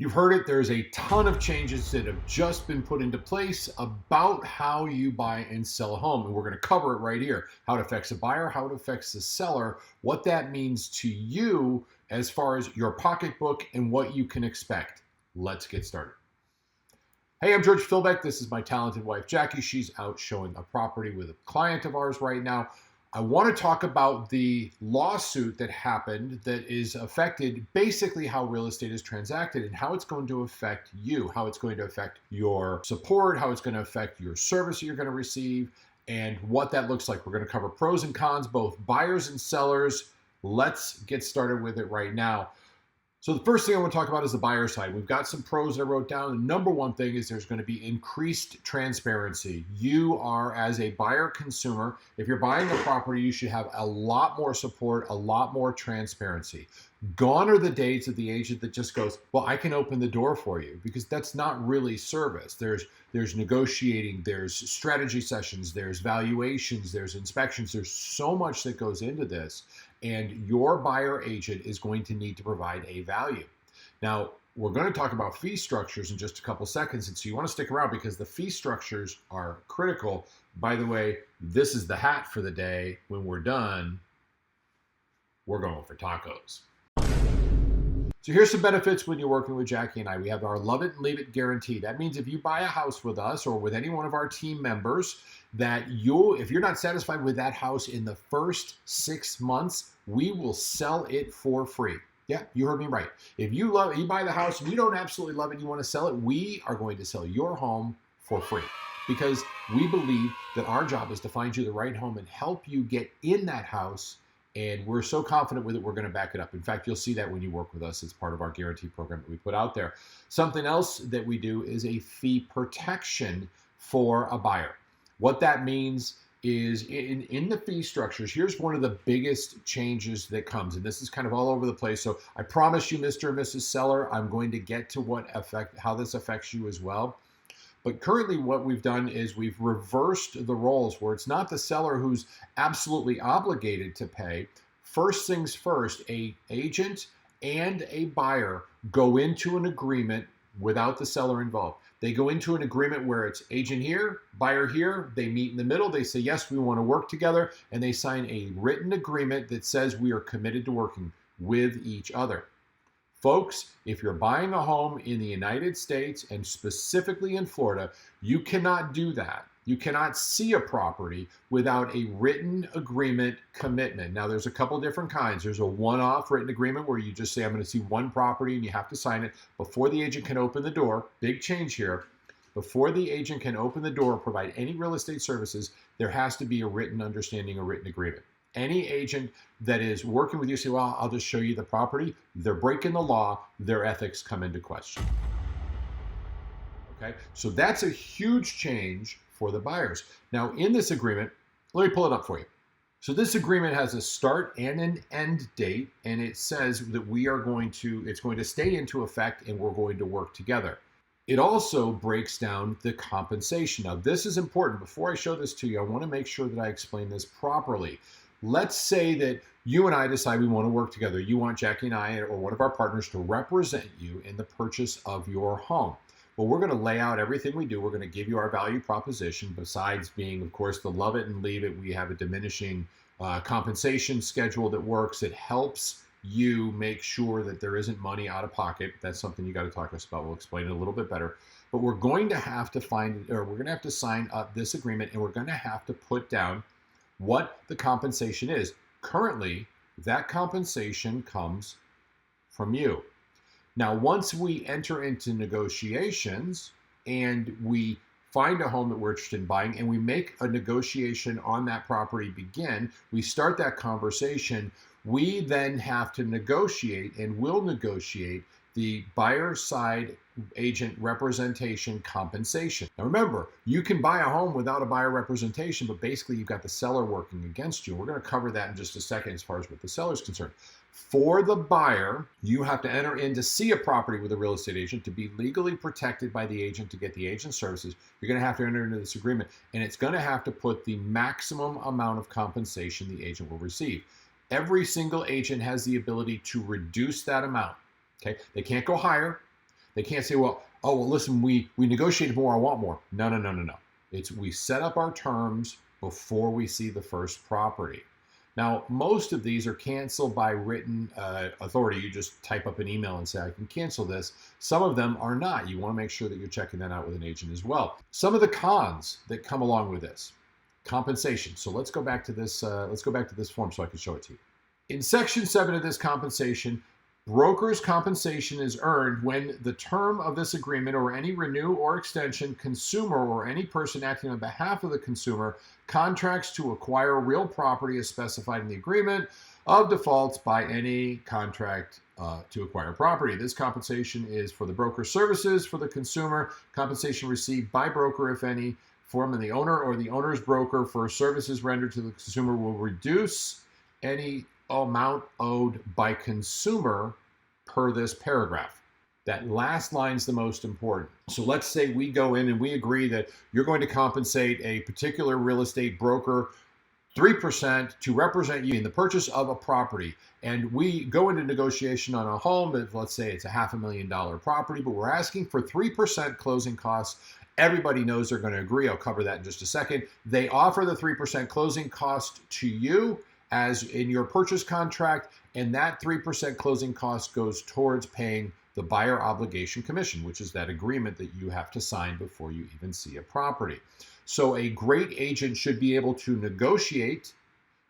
You've heard it, there's a ton of changes that have just been put into place about how you buy and sell a home. And we're going to cover it right here. How it affects a buyer, how it affects the seller, what that means to you as far as your pocketbook and what you can expect. Let's get started. Hey, I'm George Philbeck. This is my talented wife, Jackie. She's out showing a property with a client of ours right now. I want to talk about the lawsuit that happened that is affected basically how real estate is transacted and how it's going to affect you, how it's going to affect your support, how it's going to affect your service you're going to receive, and what that looks like. We're going to cover pros and cons, both buyers and sellers. Let's get started with it right now. So the first thing I want to talk about is the buyer side. We've got some pros that I wrote down. The number one thing is there's going to be increased transparency. You are, as a buyer consumer, if you're buying a property, you should have a lot more support, a lot more transparency. Gone are the days of the agent that just goes, well, I can open the door for you, because that's not really service. There's negotiating, there's strategy sessions, there's valuations, there's inspections. There's so much that goes into this. And your buyer agent is going to need to provide a value. Now, we're going to talk about fee structures in just a couple seconds, and so you want to stick around because the fee structures are critical. By the way, this is the hat for the day. When we're done, we're going for tacos. So here's some benefits when you're working with Jackie and I. We have our love it and leave it guarantee. That means if you buy a house with us or with any one of our team members, that if you're not satisfied with that house in the first 6 months, we will sell it for free. Yeah, you heard me right. If you buy the house and you don't absolutely love it, you want to sell it, we are going to sell your home for free, because we believe that our job is to find you the right home and help you get in that house. And we're so confident with it, we're going to back it up. In fact, you'll see that when you work with us. It's part of our guarantee program that we put out there. Something else that we do is a fee protection for a buyer. What that means is in the fee structures, here's one of the biggest changes that comes, and this is kind of all over the place. So I promise you, Mr. and Mrs. Seller, I'm going to get to how this affects you as well. But currently what we've done is we've reversed the roles, where it's not the seller who's absolutely obligated to pay. First things first, an agent and a buyer go into an agreement without the seller involved. They go into an agreement where it's agent here, buyer here. They meet in the middle. They say, yes, we want to work together. And they sign a written agreement that says we are committed to working with each other. Folks, if you're buying a home in the United States and specifically in Florida, you cannot do that. You cannot see a property without a written agreement commitment. Now, there's a couple different kinds. There's a one-off written agreement where you just say, I'm going to see one property, and you have to sign it before the agent can open the door. Big change here. Before the agent can open the door or provide any real estate services, there has to be a written understanding, a written agreement. Any agent that is working with you say, well, I'll just show you the property, they're breaking the law, their ethics come into question. Okay, so that's a huge change for the buyers. Now, in this agreement, let me pull it up for you. So this agreement has a start and an end date, and it says that it's going to stay into effect and we're going to work together. It also breaks down the compensation. Now, this is important. Before I show this to you, I want to make sure that I explain this properly. Let's say that you and I decide we want to work together. You want Jackie and I or one of our partners to represent you in the purchase of your home. Well, we're going to lay out everything we do. We're going to give you our value proposition. Besides being, of course, the love it and leave it, we have a diminishing compensation schedule that works. It helps you make sure that there isn't money out of pocket. That's something you got to talk to us about. We'll explain it a little bit better. But we're going to have to we're going to have to sign up this agreement, and we're going to have to put down what the compensation is. Currently, that compensation comes from you. Now, once we enter into negotiations and we find a home that we're interested in buying and we make a negotiation on that property begin, we start that conversation, we then have to negotiate and will negotiate the buyer side agent representation compensation. Now remember, you can buy a home without a buyer representation, but basically you've got the seller working against you. We're going to cover that in just a second as far as what the seller is concerned. For the buyer, you have to enter in to see a property with a real estate agent to be legally protected by the agent to get the agent services. You're going to have to enter into this agreement, and it's going to have to put the maximum amount of compensation the agent will receive. Every single agent has the ability to reduce that amount. Okay, they can't go higher. They can't say, well, oh, well, listen, we negotiated more, I want more. No, no, no, no, no. It's we set up our terms before we see the first property. Now, most of these are canceled by written authority. You just type up an email and say, I can cancel this. Some of them are not. You want to make sure that you're checking that out with an agent as well. Some of the cons that come along with this. Compensation. So let's go back to this. Let's go back to this form so I can show it to you. In Section 7 of this compensation, broker's compensation is earned when the term of this agreement or any renew or extension, consumer or any person acting on behalf of the consumer contracts to acquire real property as specified in the agreement of defaults by any contract to acquire property. This compensation is for the broker's services for the consumer. Compensation received by broker, if any, form of the owner or the owner's broker for services rendered to the consumer will reduce any amount owed by consumer per this paragraph. That last line is the most important. So let's say we go in and we agree that you're going to compensate a particular real estate broker 3% to represent you in the purchase of a property. And we go into negotiation on a home, if let's say it's a $500,000 property, but we're asking for 3% closing costs. Everybody knows they're going to agree. I'll cover that in just a second. They offer the 3% closing cost to you as in your purchase contract, and that 3% closing cost goes towards paying the buyer obligation commission, which is that agreement that you have to sign before you even see a property. So a great agent should be able to negotiate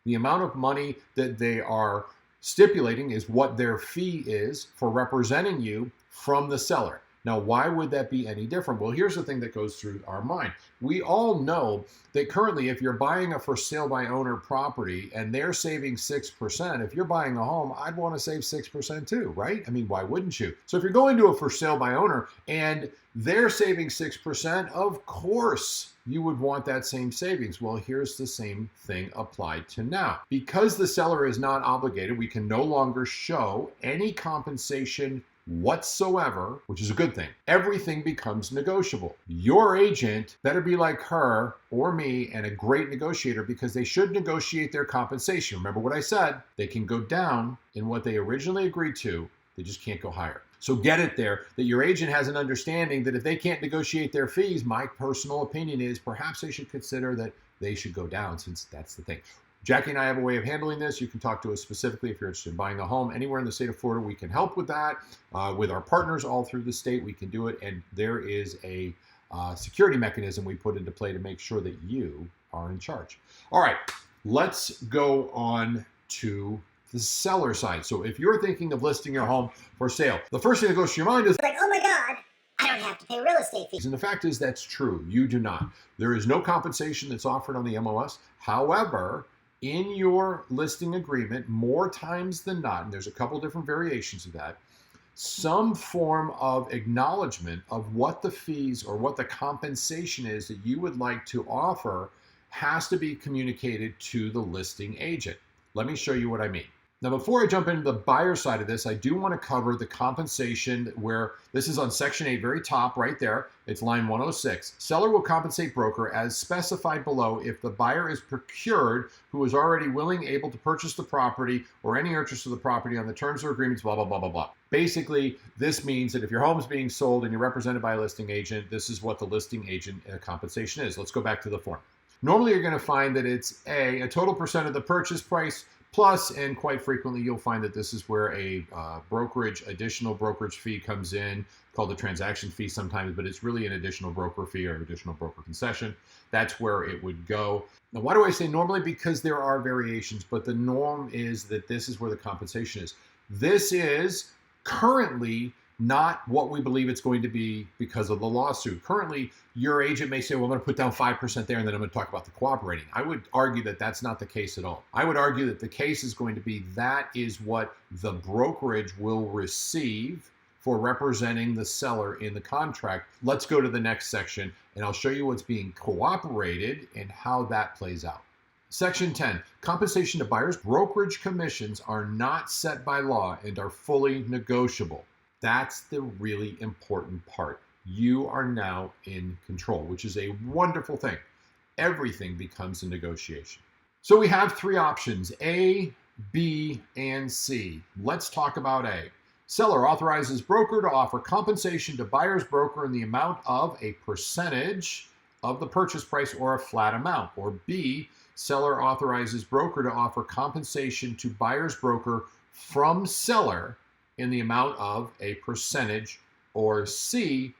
the amount of money that they are stipulating is what their fee is for representing you from the seller. Now, why would that be any different? Well, here's the thing that goes through our mind. We all know that currently, if you're buying a for sale by owner property and they're saving 6%, if you're buying a home, I'd want to save 6% too, right? I mean, why wouldn't you? So if you're going to a for sale by owner and they're saving 6%, of course you would want that same savings. Well, here's the same thing applied to now. Because the seller is not obligated, we can no longer show any compensation whatsoever, which is a good thing. Everything becomes negotiable. Your agent better be like her or me and a great negotiator because they should negotiate their compensation. Remember what I said, they can go down in what they originally agreed to, they just can't go higher. So get it there that your agent has an understanding that if they can't negotiate their fees, my personal opinion is perhaps they should consider that they should go down, since that's the thing. Jackie and I have a way of handling this. You can talk to us specifically if you're interested in buying a home anywhere in the state of Florida. We can help with that. With our partners all through the state, we can do it. And there is a security mechanism we put into play to make sure that you are in charge. All right, let's go on to the seller side. So if you're thinking of listing your home for sale, the first thing that goes to your mind is like, oh my God, I don't have to pay real estate fees. And the fact is that's true. You do not. There is no compensation that's offered on the MLS. However, in your listing agreement, more times than not, and there's a couple different variations of that, some form of acknowledgement of what the fees or what the compensation is that you would like to offer has to be communicated to the listing agent. Let me show you what I mean. Now, before I jump into the buyer side of this, I do want to cover the compensation where this is on Section 8, very top right there. It's line 106. Seller will compensate broker as specified below if the buyer is procured who is already willing, able to purchase the property or any interest of the property on the terms or agreements, blah, blah, blah, blah, blah. Basically, this means that if your home is being sold and you're represented by a listing agent, this is what the listing agent compensation is. Let's go back to the form. Normally, you're going to find that it's a total percent of the purchase price plus, and quite frequently, you'll find that this is where a additional brokerage fee comes in, called a transaction fee sometimes, but it's really an additional broker fee or additional broker concession. That's where it would go. Now, why do I say normally? Because there are variations, but the norm is that this is where the compensation is. This is currently not what we believe it's going to be because of the lawsuit. Currently, your agent may say, well, I'm going to put down 5% there, and then I'm going to talk about the cooperating. I would argue that that's not the case at all. I would argue that the case is going to be that is what the brokerage will receive for representing the seller in the contract. Let's go to the next section, and I'll show you what's being cooperated and how that plays out. Section 10, compensation to buyers. Brokerage commissions are not set by law and are fully negotiable. That's the really important part. You are now in control, which is a wonderful thing. Everything becomes a negotiation. So we have three options, A, B, and C. Let's talk about A. Seller authorizes broker to offer compensation to buyer's broker in the amount of a percentage of the purchase price or a flat amount. Or B, seller authorizes broker to offer compensation to buyer's broker from seller in the amount of a percentage. Or C,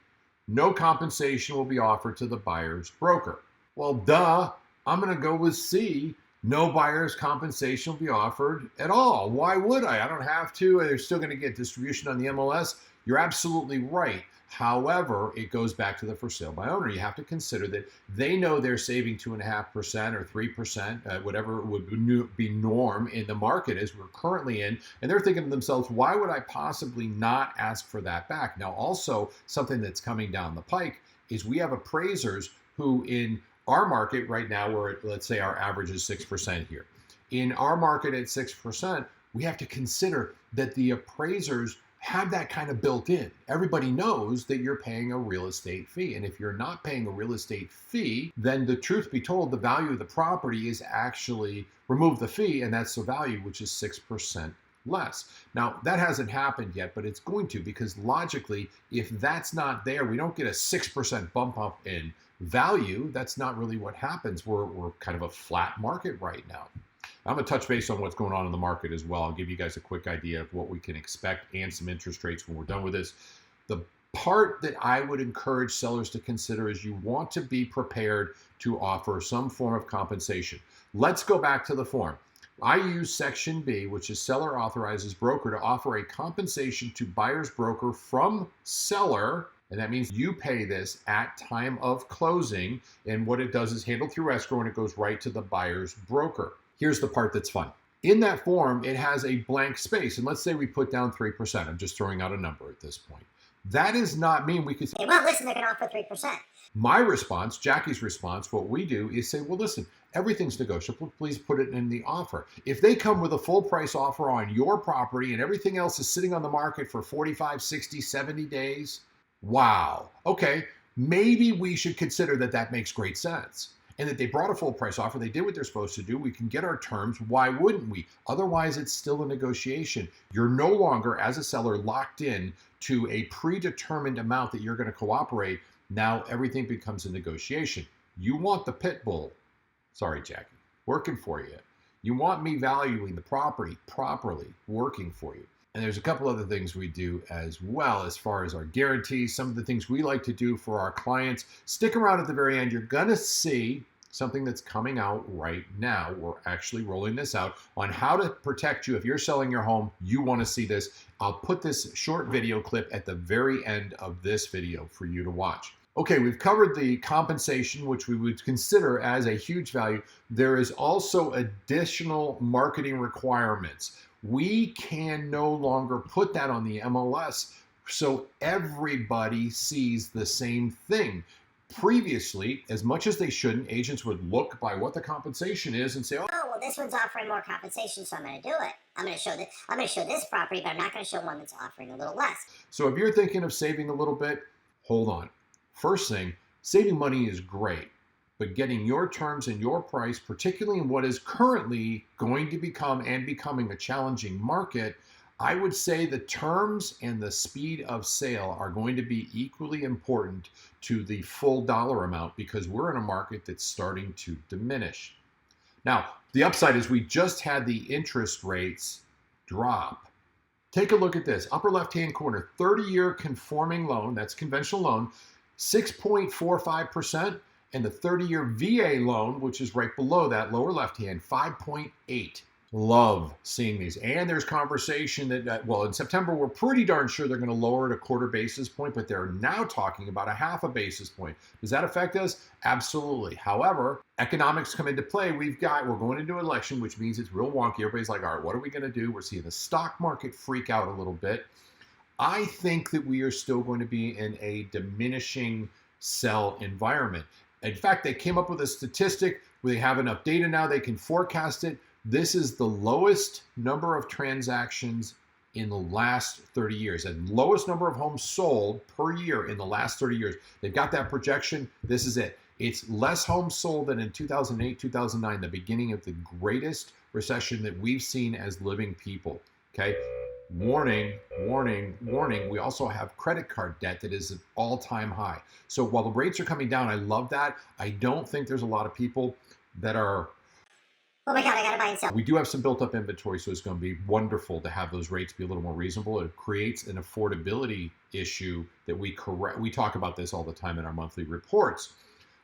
no compensation will be offered to the buyer's broker. Well, duh, I'm going to go with C. No buyer's compensation will be offered at all. Why would I? I don't have to. They're still going to get distribution on the MLS. You're absolutely right. However, it goes back to the for sale by owner. You have to consider that they know they're saving 2.5% or 3%, whatever would be norm in the market as we're currently in. And they're thinking to themselves, why would I possibly not ask for that back? Now, also something that's coming down the pike is we have appraisers who in our market right now, where let's say our average is 6% here. In our market at 6%, we have to consider that the appraisers have that kind of built in. Everybody knows that you're paying a real estate fee. And if you're not paying a real estate fee, then the truth be told, the value of the property is actually remove the fee, and that's the value, which is 6% less. Now, that hasn't happened yet, but it's going to, because logically, if that's not there, we don't get a 6% bump up in value. That's not really what happens. We're kind of a flat market right now. I'm going to touch base on what's going on in the market as well. I'll give you guys a quick idea of what we can expect and some interest rates when we're done with this. The part that I would encourage sellers to consider is you want to be prepared to offer some form of compensation. Let's go back to the form. I use section B, which is seller authorizes broker to offer a compensation to buyer's broker from seller. And that means you pay this at time of closing. And what it does is handled through escrow and it goes right to the buyer's broker. Here's the part that's fun. In that form, it has a blank space. And let's say we put down 3%. I'm just throwing out a number at this point. That does not mean we could say, well, listen, they're going to offer 3%. My response, Jackie's response, what we do is say, well, listen, everything's negotiable. Please put it in the offer. If they come with a full price offer on your property and everything else is sitting on the market for 45, 60, 70 days, wow. Okay, maybe we should consider that that makes great sense. And that they brought a full price offer, they did what they're supposed to do, we can get our terms, why wouldn't we? Otherwise, it's still a negotiation. You're no longer, as a seller, locked in to a predetermined amount that you're going to cooperate. Now everything becomes a negotiation. You want the pit bull, sorry, Jackie, working for you. You want me valuing the property properly, working for you. And there's a couple other things we do as well as far as our guarantees, some of the things we like to do for our clients. Stick around at the very end. You're going to see something that's coming out right now. We're actually rolling this out on how to protect you. If you're selling your home, you want to see this. I'll put this short video clip at the very end of this video for you to watch. Okay, we've covered the compensation, which we would consider as a huge value. There is also additional marketing requirements. We can no longer put that on the MLS so everybody sees the same thing. Previously, as much as they shouldn't, agents would look by what the compensation is and say, oh, well, this one's offering more compensation, so I'm going to do it. I'm going to show this property, but I'm not going to show one that's offering a little less. So if you're thinking of saving a little bit, hold on. First thing, saving money is great, but getting your terms and your price, particularly in what is currently going to becoming a challenging market, I would say the terms and the speed of sale are going to be equally important to the full dollar amount because we're in a market that's starting to diminish. Now, the upside is we just had the interest rates drop. Take a look at this. Upper left-hand corner, 30-year conforming loan, that's conventional loan, 6.45%, and the 30-year VA loan, which is right below that, lower left-hand, 5.8. Love seeing these. And there's conversation that, well, in September, we're pretty darn sure they're going to lower it a quarter basis point, but they're now talking about a half a basis point. Does that affect us? Absolutely. However, economics come into play. We're going into an election, which means it's real wonky. Everybody's like, all right, what are we going to do? We're seeing the stock market freak out a little bit. I think that we are still going to be in a diminishing sell environment. In fact, they came up with a statistic where they have enough data now, they can forecast it. This is the lowest number of transactions in the last 30 years and lowest number of homes sold per year in the last 30 years. They've got that projection. This is it. It's less homes sold than in 2008, 2009, the beginning of the greatest recession that we've seen as living people. Okay. Warning, warning, warning. We also have credit card debt that is an all-time high. So while the rates are coming down, I love that. I don't think there's a lot of people that are, oh my God, I gotta buy and sell. we do have some built up inventory, so it's going to be wonderful to have those rates be a little more reasonable. It creates an affordability issue that we correct. We talk about this all the time in our monthly reports.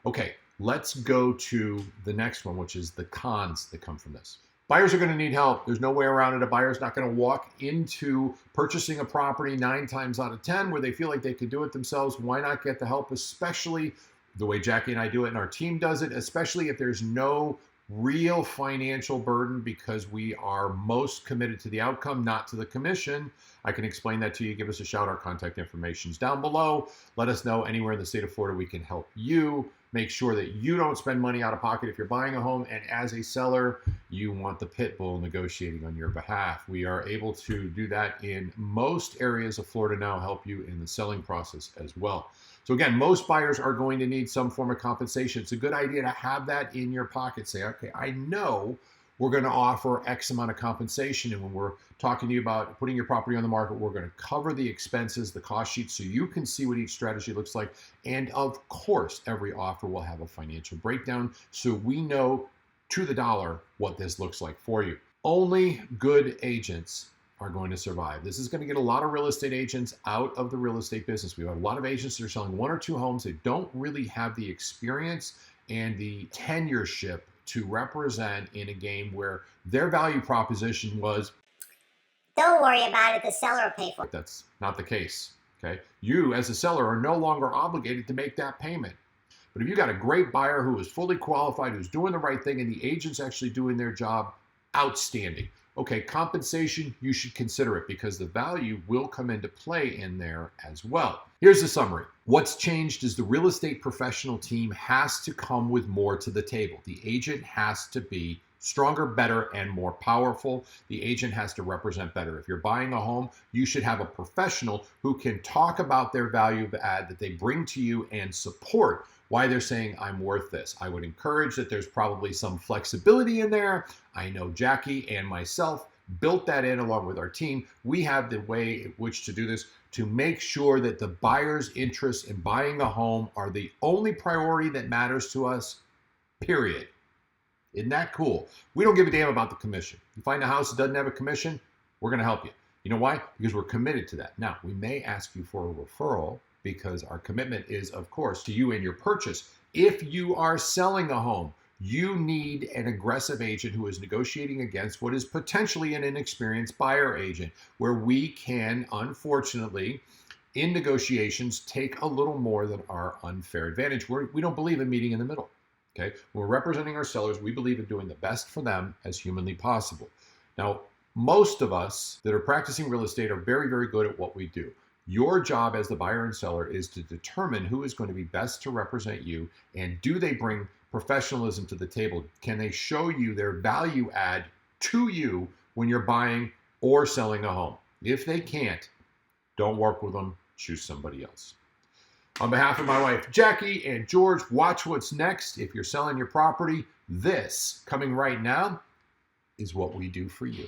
Okay, let's go to the next one, which is the cons that come from this. Buyers are going to need help. There's no way around it. A buyer's not going to walk into purchasing a property 9 times out of 10 where they feel like they could do it themselves. Why not get the help, especially the way Jackie and I do it and our team does it, especially if there's no real financial burden, because we are most committed to the outcome, not to the commission. I can explain that to you. Give us a shout. Our contact information is down below. Let us know anywhere in the state of Florida we can help you. Make sure that you don't spend money out of pocket if you're buying a home, and as a seller, you want the pit bull negotiating on your behalf. We are able to do that in most areas of Florida now, help you in the selling process as well. So again, most buyers are going to need some form of compensation. It's a good idea to have that in your pocket. Say, okay, I know we're going to offer X amount of compensation, and when we're talking to you about putting your property on the market, we're going to cover the expenses, the cost sheet, so you can see what each strategy looks like. And of course, every offer will have a financial breakdown, so we know to the dollar what this looks like for you. Only good agents are going to survive. This is going to get a lot of real estate agents out of the real estate business. We have a lot of agents that are selling 1 or 2 homes. They don't really have the experience and the tenureship to represent in a game where their value proposition was, don't worry about it, the seller will pay for it. That's not the case, okay? You, as a seller, are no longer obligated to make that payment. But if you got a great buyer who is fully qualified, who's doing the right thing, and the agent's actually doing their job, outstanding. Okay, compensation, you should consider it, because the value will come into play in there as well. Here's the summary. What's changed is the real estate professional team has to come with more to the table. The agent has to be stronger, better, and more powerful. The agent has to represent better. If you're buying a home, you should have a professional who can talk about their value add that they bring to you and support why they're saying, I'm worth this. I would encourage that there's probably some flexibility in there. I know Jackie and myself built that in along with our team. We have the way in which to do this to make sure that the buyer's interests in buying a home are the only priority that matters to us, period. Isn't that cool? We don't give a damn about the commission. You find a house that doesn't have a commission, we're going to help you. You know why? Because we're committed to that. Now, we may ask you for a referral, because our commitment is, of course, to you and your purchase. If you are selling a home, you need an aggressive agent who is negotiating against what is potentially an inexperienced buyer agent, where we can, unfortunately, in negotiations, take a little more than our unfair advantage. We don't believe in meeting in the middle. Okay? When we're representing our sellers, we believe in doing the best for them as humanly possible. Now, most of us that are practicing real estate are very, very good at what we do. Your job as the buyer and seller is to determine who is going to be best to represent you, and do they bring professionalism to the table? Can they show you their value add to you when you're buying or selling a home? If they can't, don't work with them, choose somebody else. On behalf of my wife, Jackie, and George, watch what's next. If you're selling your property, this coming right now is what we do for you.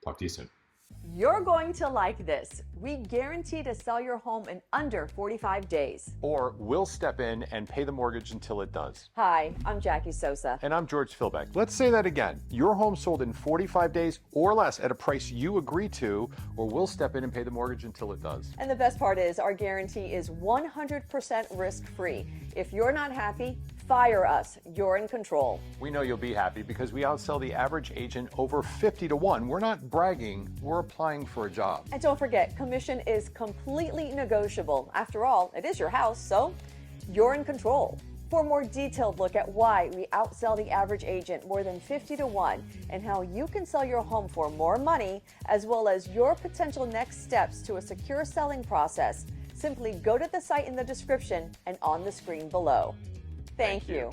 Talk to you soon. You're going to like this. We guarantee to sell your home in under 45 days. Or we'll step in and pay the mortgage until it does. Hi, I'm Jacquie Sosa. And I'm George Philbeck. Let's say that again. Your home sold in 45 days or less at a price you agree to, or we'll step in and pay the mortgage until it does. And the best part is our guarantee is 100% risk-free. If you're not happy, fire us. You're in control. We know you'll be happy because we outsell the average agent over 50 to 1. We're not bragging, we're applying for a job. And don't forget, commission is completely negotiable. After all, it is your house, so you're in control. For a more detailed look at why we outsell the average agent more than 50 to 1 and how you can sell your home for more money, as well as your potential next steps to a secure selling process, simply go to the site in the description and on the screen below. Thank you.